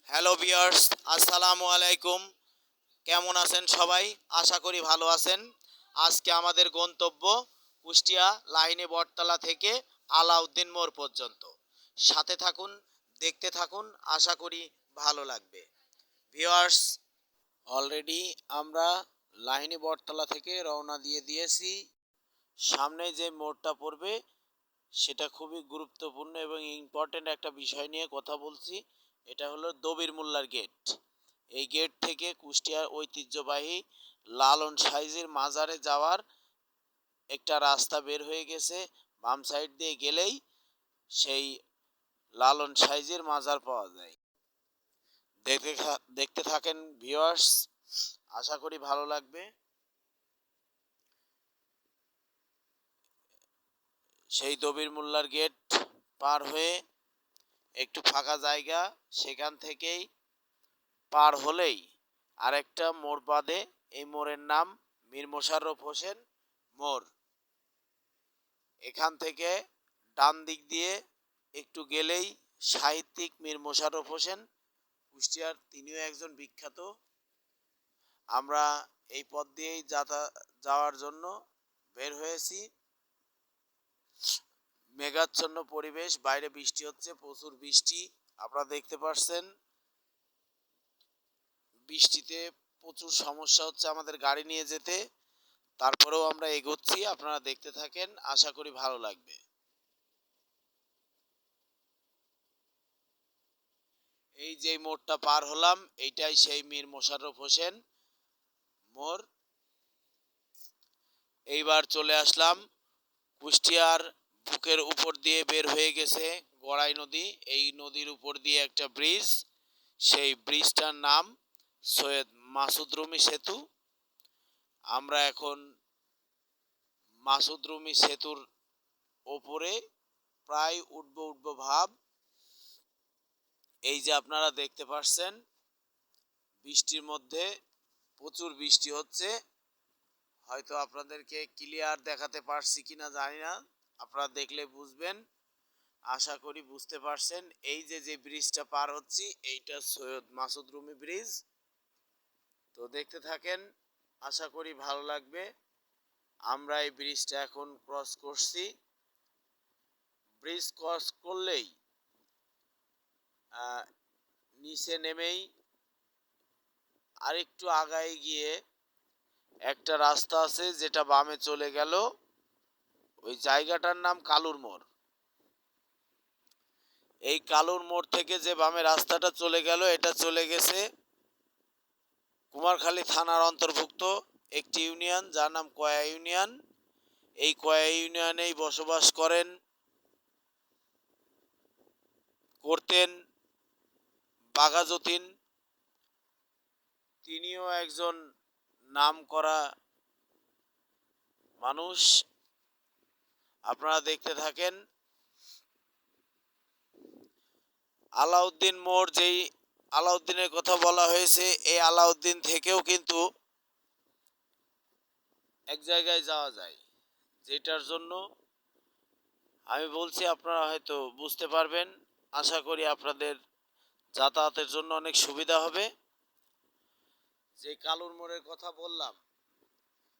Hello viewers, আসসালামু আলাইকুম। কেমন আছেন সবাই? আশা করি ভালো আছেন। আজকে আমাদের গন্তব্য কুষ্টিয়া লাহিনী বটতলা থেকে আলাউদ্দিন মোড় পর্যন্ত। সাথে থাকুন, দেখতে থাকুন, আশা করি ভালো লাগবে। ভিউয়ার্স, অলরেডি আমরা লাহিনী বটতলা থেকে রওনা দিয়ে দিয়েছি। সামনে যে মোড়টা পড়বে সেটা খুবই গুরুত্বপূর্ণ এবং ইম্পর্টেন্ট একটা বিষয় নিয়ে কথা বলছি। এটা হলো দবির মোল্লার গেট। এই গেট থেকে কুষ্টিয়ার ঐতিহ্যবাহী লালন সাইজির মাজারে যাওয়ার একটা রাস্তা বের হয়ে গেছে। বাম সাইড দিয়ে গেলেই সেই লালন সাইজির মাজার পাওয়া যায়। দেখতে থাকেন ভিউয়ার্স, আশা করি ভালো লাগবে। সেই দবির মোল্লার গেট পার হয়ে একটু ফাঁকা জায়গা, সেখান থেকেই পার হলেই আরেকটা মোড় বাদে। এই মোড়ের নাম মীর মোশাররফ হোসেন মোড়। এখান থেকে ডান দিক দিয়ে একটু গেলেই সাহিত্যিক মীর মোশাররফ হোসেন, কুষ্টিয়ার তিনিও একজন বিখ্যাত। আমরা এই পথ দিয়েই যাওয়ার জন্য বের হয়েছি। মেঘাচ্ছন্ন পরিবেশ, বাইরে বৃষ্টি হচ্ছে, প্রচুর বৃষ্টি আপনারা দেখতে পাচ্ছেন। বৃষ্টিতে প্রচুর সমস্যা হচ্ছে আমাদের গাড়ি নিয়ে যেতে। তারপরেও আমরা এগোচ্ছি, আপনারা দেখতে থাকেন, আশা করি ভালো লাগবে। এই যে মোড়টা পার হলাম, এইটাই সেই মীর মোশাররফ হোসেন মোড়। এইবার চলে আসলাম কুষ্টিয়ার বুকের উপর দিয়ে বের হয়ে গেছে গড়াই নদী। এই নদীর উপর দিয়ে একটা ব্রিজ, সেই ব্রিজটার নাম সৈয়দ মাসুদ রুমি সেতু। আমরা এখন মাসুদ রুমি সেতুর ওপরে প্রায় উঠবো ভাব। এই যে আপনারা দেখতে পাচ্ছেন, বৃষ্টির মধ্যে প্রচুর বৃষ্টি হচ্ছে। হয়তো আপনাদেরকে ক্লিয়ার দেখাতে পারছি কিনা জানি না, আপনারা দেখলে বুঝবেন। আশা করি বুঝতে পারছেন। এই যে ব্রিজটা পার হচ্ছি, এইটা সৈয়দ মাসুদ রুমি ব্রিজ। তো দেখতে থাকেন, আশা করি ভালো লাগবে। আমরা এই ব্রিজটা এখন ক্রস করছি। ব্রিজ ক্রস করলেই নিচে নেমেই আরেকটু আগায় গিয়ে একটা রাস্তা আছে, যেটা বামে চলে গেল। ওই জায়গাটার নাম কালুর মোড়। এই কালুর মোড় থেকে যে বামে রাস্তাটা চলে গেল, এটা চলে গেছে কুমারখালী থানার অন্তর্ভুক্ত একটি ইউনিয়ন, যার নাম কয়া ইউনিয়ন। এই কয়া ইউনিয়নেই বসবাস করতেন বাঘাযতীন। তিনিও একজন নামকরা মানুষ। আপনারা দেখতে থাকেন। আলাউদ্দিন মোড়, যেই আলাউদ্দিনের কথা বলা হয়েছে, এই আলাউদ্দিন থেকেও কিন্তু এক জায়গায় যাওয়া যায়, যেটার জন্য আমি বলছি, আপনারা হয়তো বুঝতে পারবেন। আশা করি আপনাদের যাতায়াতের জন্য অনেক সুবিধা হবে। যে কালুর মোড়ের কথা বললাম,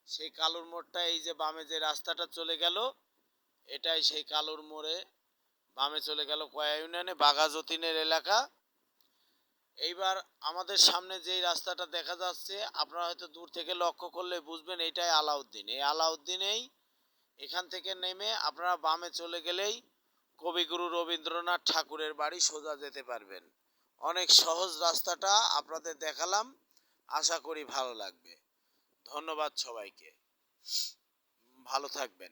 সেই কালুর মোড়টা, এই যে বামে যে রাস্তাটা চলে গেল, এটাই সেই কালুর মোড়ে বামে চলে গেল কয়া ইউনিয়নে, বাঘাযতীনের এলাকা। এইবার আমাদের সামনে যেই রাস্তাটা দেখা যাচ্ছে, আপনারা হয়তো দূর থেকে লক্ষ্য করলে বুঝবেন এটাই আলাউদ্দিন। এই আলাউদ্দিনেই এখান থেকে নেমে আপনারা বামে চলে গেলেই কবিগুরু রবীন্দ্রনাথ ঠাকুরের বাড়ি সোজা যেতে পারবেন। অনেক সহজ রাস্তাটা আপনাদের দেখালাম, আশা করি ভালো লাগবে। ধন্যবাদ সবাইকে, ভালো থাকবেন।